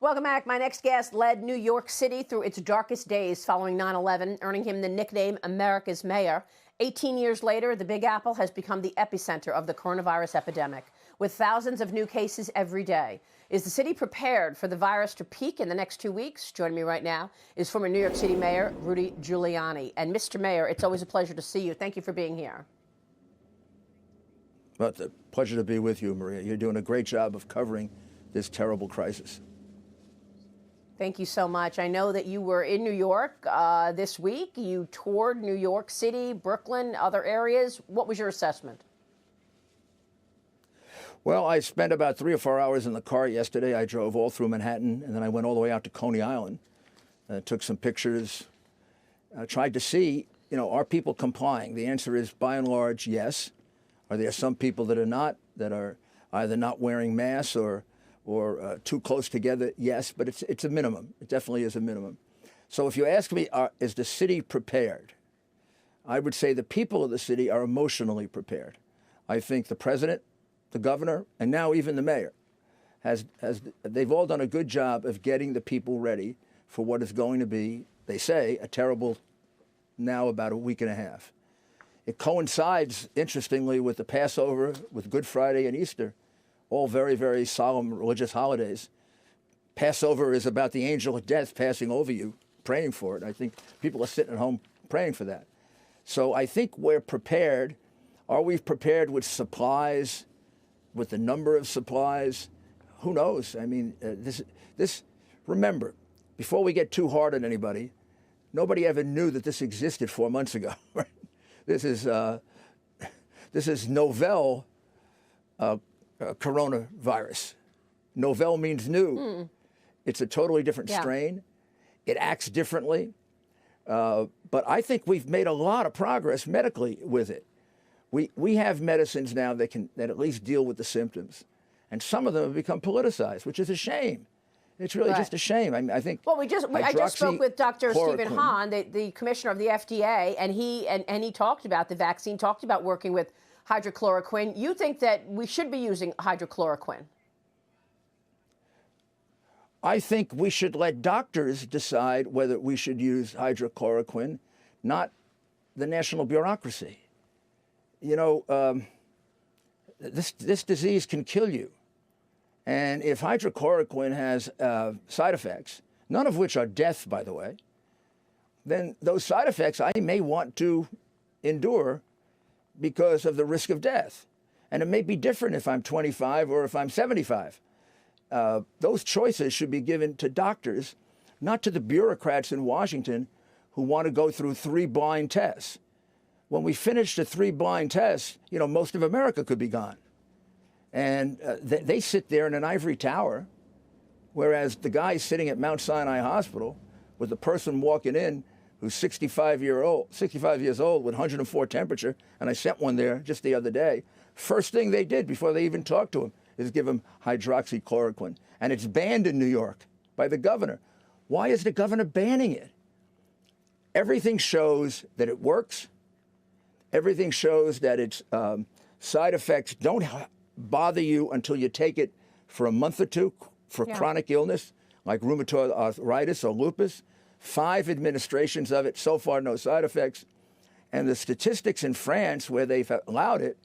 Welcome back. My next guest led New York City through its darkest days following 9/11, earning him the nickname America's Mayor. 18 years later, the Big Apple has become the epicenter of the coronavirus epidemic, with thousands of new cases every day. Is the city prepared for the virus to peak in the next 2 weeks? Joining me right now is former New York City Mayor Rudy Giuliani. And Mr. Mayor, it's always a pleasure to see you. Thank you for being here. Well, it's a pleasure to be with you, Maria. You're doing a great job of covering this terrible crisis. Thank you so much. I know that you were in New York this week. You toured New York City, Brooklyn, other areas. What was your assessment? Well, I spent about 3 or 4 hours in the car yesterday. I drove all through Manhattan, and then I went all the way out to Coney Island, took some pictures, tried to see, are people complying? The answer is, by and large, yes. Are there some people that are not, that are either not wearing masks or too close together? Yes, but it's a minimum. It definitely is a minimum. So if you ask me, is the city prepared? I would say the people of the city are emotionally prepared. I think the president, the governor, and now even the mayor, they've all done a good job of getting the people ready for what is going to be, they say, a terrible, now about a week and a half. It coincides, interestingly, with the Passover, with Good Friday and Easter, all very, very solemn religious holidays. Passover is about the angel of death passing over you, praying for it. I think people are sitting at home praying for that. So I think we're prepared. Are we prepared with supplies, with the number of supplies? Who knows? I mean, remember, before we get too hard on anybody, nobody ever knew that this existed 4 months ago. Right? This is novel coronavirus. Novel means new. It's a totally different strain. It acts differently. But I think we've made a lot of progress medically with it. We have medicines now that at least deal with the symptoms. And some of them have become politicized, which is a shame. It's really just a shame. I think. Well, I just spoke with Dr. Stephen Hahn, the commissioner of the FDA, and he talked about the vaccine, talked about working with hydroxychloroquine. You think that we should be using hydroxychloroquine? I think we should let doctors decide whether we should use hydroxychloroquine, not the national bureaucracy. This disease can kill you. And if hydroxychloroquine has side effects, none of which are death, by the way, then those side effects I may want to endure because of the risk of death. And it may be different if I'm 25 or if I'm 75. Those choices should be given to doctors, not to the bureaucrats in Washington who want to go through 3 blind tests. When we finish the 3 blind tests, most of America could be gone. And they sit there in an ivory tower, whereas the guy sitting at Mount Sinai Hospital with the person walking in who's 65 years old with 104 temperature, and I sent one there just the other day, first thing they did before they even talked to him is give him hydroxychloroquine. And it's banned in New York by the governor. Why is the governor banning it? Everything shows that it works. Everything shows that its side effects don't bother you until you take it for a month or two for chronic illness like rheumatoid arthritis or lupus. 5 administrations of it, so far no side effects. And the statistics in France where they've allowed it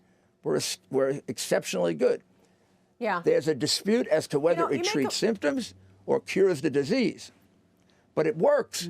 were exceptionally good. Yeah. There's a dispute as to whether it treats symptoms or cures the disease. But it works.